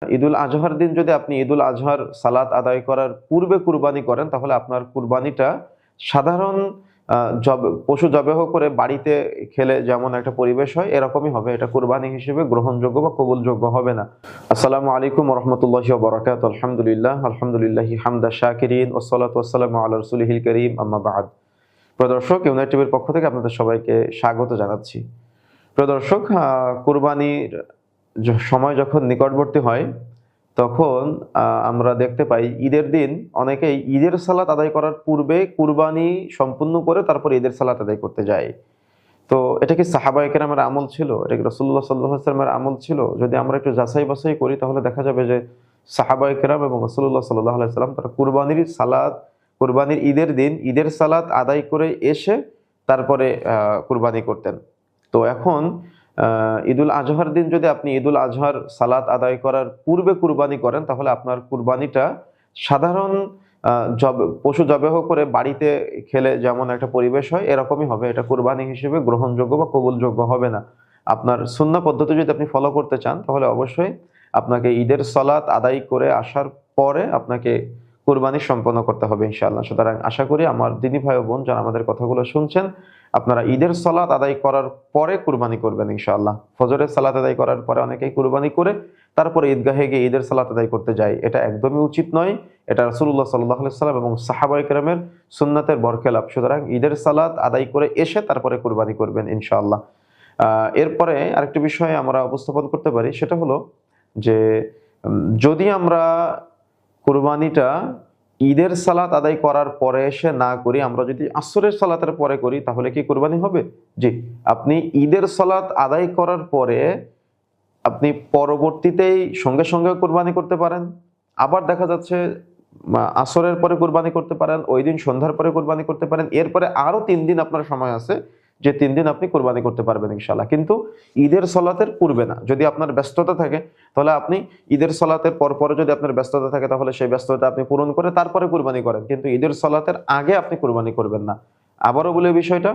ঈদুল আজহার দিন যদি আপনি ঈদুল আজহার সালাত আদায় করার পূর্বে কুরবানি করেন, তাহলে আপনার কুরবানিটা সাধারণ আ পশু জবেহ করে বাড়িতে খেলে যেমন একটা পরিবেশ হয় এরকমই হবে। এটা কুরবানি হিসেবে গ্রহণযোগ্য বা কবুলযোগ্য হবে না। আসসালামু আলাইকুম ওয়া রাহমাতুল্লাহি ওয়া বারাকাতুহু। আলহামদুলিল্লাহি হামদা শাকিরিন ওয়াসসালাতু ওয়াসসালামু আলা রাসূলিহিল কারীম আম্মা বা'দ। প্রিয় দর্শক, ইউনাইটেড টিভির পক্ষ থেকে আপনাদের সবাইকে স্বাগত জানাচ্ছি। প্রিয় দর্শক, কুরবানির সময় যখন নিকটবর্তী হয়, তখন আমরা দেখতে পাই ঈদের দিন অনেকেই ঈদের সালাত আদায় করার পূর্বে কুরবানি সম্পূর্ণ করে তারপর ঈদের সালাত আদায় করতে যায়। তো এটা কি সাহাবায়ে কেরামের আমল ছিল? এটা কি রাসূলুল্লাহ সাল্লাল্লাহু আলাইহি ওয়াসাল্লামের আমল ছিল? যদি আমরা একটু যাচাই-বাছাই করি তাহলে দেখা যাবে যে সাহাবায়ে কেরাম এবং রাসূলুল্লাহ সাল্লাল্লাহু আলাইহি ওয়াসাল্লাম তারা কুরবানির ঈদের দিন ঈদের সালাত আদায় করে এসে তারপরে কুরবানি করতেন। তো এখন ঈদুল আজহার দিন যদি আপনি ঈদুল আজহার সালাত আদায় করার পূর্বে কুরবানি করেন, তাহলে আপনার কুরবানিটা সাধারণ আ পশু জবেহ করে বাড়িতে খেলে যেমন একটা পরিবেশ হয় এরকমই হবে। এটা কুরবানি হিসেবে গ্রহণযোগ্য বা কবুলযোগ্য হবে না। আপনার সুন্নাহ পদ্ধতি যদি আপনি ফলো করতে চান, তাহলে অবশ্যই আপনাকে ঈদের সালাত আদায় করে আসার পরে আপনাকে কুরবানি সম্পন্ন করতে হবে ইনশাআল্লাহ। সুতরাং আশা করি আমার দিনী ভাই ও বোন যারা আমাদের কথাগুলো শুনছেন, আপনারা ঈদের সালাত আদায় করার পরে কুরবানি করবেন ইনশাআল্লাহ। ফজরের সালাত আদায় করার পরে অনেকেই কুরবানি করে তারপরে ঈদগাহে গিয়ে ঈদের সালাত আদায় করতে যায়। এটা একদমই উচিত নয়। এটা রাসূলুল্লাহ সাল্লাল্লাহু আলাইহি ওয়াসাল্লাম এবং সাহাবায়ে কেরামের সুন্নাতের বরখেলাপ। সুতরাং ঈদের সালাত আদায় করে এসে তারপরে কুরবানি করবেন ইনশাআল্লাহ। এরপরে আরেকটি বিষয় আমরা উপস্থাপন করতে পারি, সেটা হলো যে যদি আমরা কুরবানিটা ঈদের সালাত আদায় করার পরে এসে না করি, আমরা যদি আসরের সালাতের পরে করি, তাহলে কি কুরবানি হবে? জি, আপনি ঈদের সালাত আদায় করার পরে আপনি পরবর্তীতেই সঙ্গে সঙ্গে কুরবানি করতে পারেন। আবার দেখা যাচ্ছে আসরের পরে কুরবানি করতে পারেন, ঐদিন সন্ধ্যার পরে কুরবানি করতে পারেন। এরপরে আরো ৩ দিন আপনার সময় আছে, যে ৩ দিন আপনি কুরবানি করতে পারবেন ইনশাআল্লাহ। কিন্তু ঈদের সালাতের পূর্বে না। যদি আপনার ব্যস্ততা থাকে, তাহলে আপনি ঈদের সালাতের পরে যদি আপনার ব্যস্ততা থাকে, তাহলে সেই ব্যস্ততা আপনি পূরণ করে তারপরে কুরবানি করেন। কিন্তু ঈদের সালাতের আগে আপনি কুরবানি করবেন না। আবারও বলি বিষয়টা,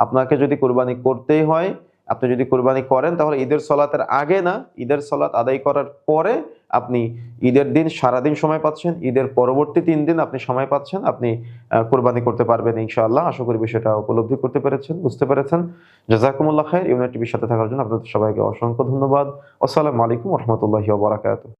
আপনাকে যদি কুরবানি করতেই হয়, আপনি যদি কুরবানি করেন তাহলে ঈদের সালাতের আগে না, ঈদের সালাত আদায় করার পরে আপনি ঈদের দিন সারাদিন সময় পাচ্ছেন, ঈদের পরবর্তী ৩ দিন আপনি সময় পাচ্ছেন, আপনি কুরবানি করতে পারবেন ইনশাআল্লাহ। আশা করি বিষয়টা উপলব্ধি করতে পেরেছেন, বুঝতে পেরেছেন। জাযাকুমুল্লাহ খাইর। ইউনাইটেড টিভির সাথে থাকার জন্য আপনাদের সবাইকে অসংখ্য ধন্যবাদ। আসসালামু আলাইকুম ওয়া রাহমাতুল্লাহি ওয়া বারাকাতুহু।